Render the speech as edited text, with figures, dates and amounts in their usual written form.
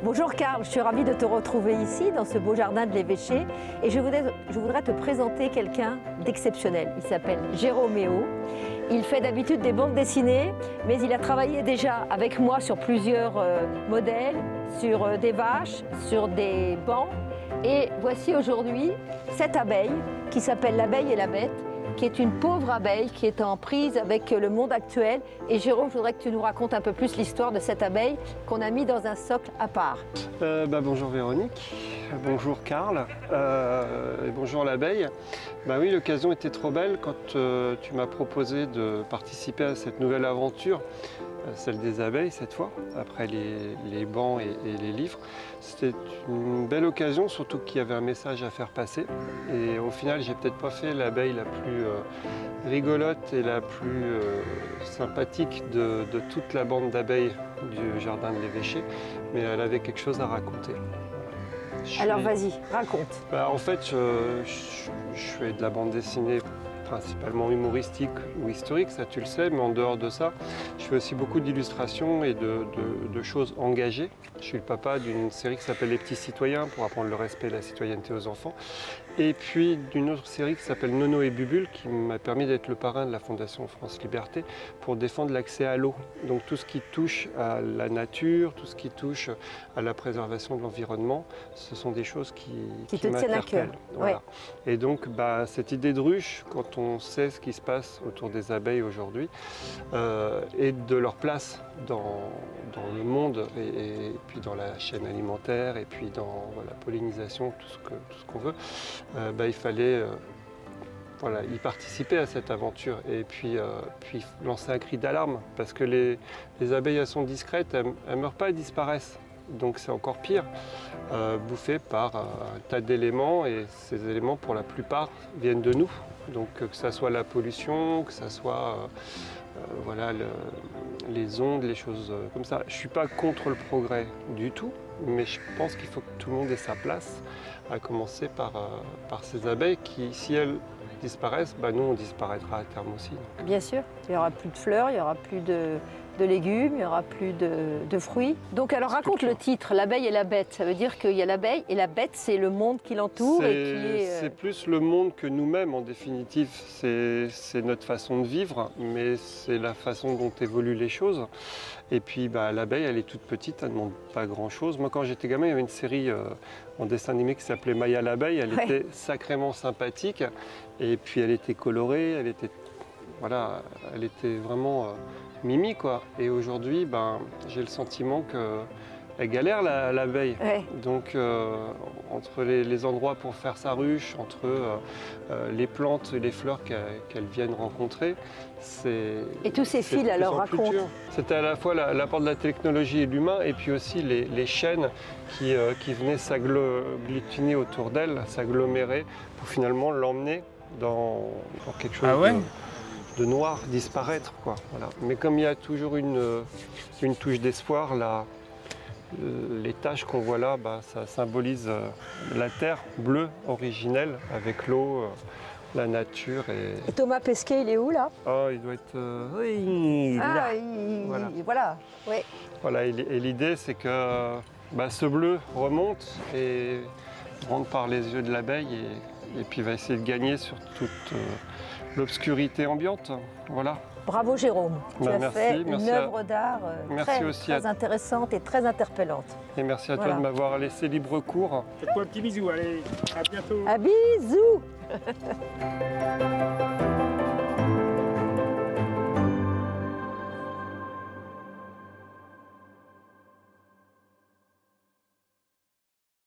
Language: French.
Bonjour Karl, je suis ravie de te retrouver ici dans ce beau jardin de l'évêché et je voudrais te présenter quelqu'un d'exceptionnel. Il s'appelle Jéroméo. Il fait d'habitude des bandes dessinées, mais il a travaillé déjà avec moi sur plusieurs modèles, sur des vaches, sur des bancs. Et voici aujourd'hui cette abeille qui s'appelle l'abeille et la bête, qui est une pauvre abeille qui est en prise avec le monde actuel. Et Jérôme, je voudrais que tu nous racontes un peu plus l'histoire de cette abeille qu'on a mis dans un socle à part. Bonjour Véronique, bonjour Karl, et bonjour l'abeille. Oui, l'occasion était trop belle quand tu m'as proposé de participer à cette nouvelle aventure, celle des abeilles cette fois, après les bancs et les livres. C'était une belle occasion, surtout qu'il y avait un message à faire passer. Et au final, j'ai peut-être pas fait l'abeille la plus rigolote et la plus sympathique de toute la bande d'abeilles du jardin de l'évêché, mais elle avait quelque chose à raconter. Alors vas-y, raconte. En fait, je fais de la bande dessinée principalement humoristique ou historique, ça tu le sais, mais en dehors de ça, je fais aussi beaucoup d'illustrations et de choses engagées. Je suis le papa d'une série qui s'appelle Les Petits Citoyens pour apprendre le respect et la citoyenneté aux enfants. Et puis d'une autre série qui s'appelle Nono et Bubule qui m'a permis d'être le parrain de la Fondation France Liberté pour défendre l'accès à l'eau. Donc tout ce qui touche à la nature, tout ce qui touche à la préservation de l'environnement, ce sont des choses qui te tiennent à cœur. Voilà. Ouais. Et donc cette idée de ruche, quand on sait ce qui se passe autour des abeilles aujourd'hui et de leur place dans le monde et puis dans la chaîne alimentaire et puis dans la pollinisation, tout ce qu'on veut, il fallait y participer à cette aventure et puis lancer un cri d'alarme parce que les abeilles elles sont discrètes, elles ne meurent pas, elles disparaissent. Donc c'est encore pire, bouffées par un tas d'éléments et ces éléments pour la plupart viennent de nous. Donc que ça soit la pollution, que ça soit les ondes, les choses comme ça. Je ne suis pas contre le progrès du tout, mais je pense qu'il faut que tout le monde ait sa place, à commencer par ces abeilles qui, si elles disparaissent, nous on disparaîtra à terme aussi. Bien sûr, il n'y aura plus de fleurs, il n'y aura plus de légumes, il n'y aura plus de fruits. Donc alors raconte le titre, l'abeille et la bête. Ça veut dire qu'il y a l'abeille et la bête, c'est le monde qui l'entoure et qui est... C'est plus le monde que nous-mêmes en définitive. C'est notre façon de vivre, mais c'est la façon dont évoluent les choses. Et puis l'abeille, elle est toute petite, elle ne demande pas grand-chose. Moi quand j'étais gamin, il y avait une série en dessin animé qui s'appelait Maya l'abeille. Elle était sacrément sympathique et puis elle était colorée, elle était vraiment... Mimi quoi. Et aujourd'hui, j'ai le sentiment qu'elle galère l'abeille. Ouais. Donc entre les endroits pour faire sa ruche, entre les plantes et les fleurs qu'elle viennent rencontrer, Et tous ces fils, alors raconte. C'était à la fois l'apport de la technologie et de l'humain, et puis aussi les chaînes qui venaient s'agglutiner autour d'elle, s'agglomérer, pour finalement l'emmener dans quelque chose de noir, disparaître quoi. Voilà. Mais comme il y a toujours une touche d'espoir, les taches qu'on voit là, ça symbolise la terre bleue originelle avec l'eau, la nature. Et Thomas Pesquet, il est où là? il doit être... oui, là. Voilà. Ouais. Voilà, et l'idée c'est que ce bleu remonte et rentre par les yeux de l'abeille et puis va essayer de gagner sur toute l'obscurité ambiante. Voilà. Bravo Jérôme, tu as fait une œuvre d'art très intéressante et très interpellante. Et merci à toi de m'avoir laissé libre cours. Faites-moi un petit bisou, allez, à bientôt. Un bisou.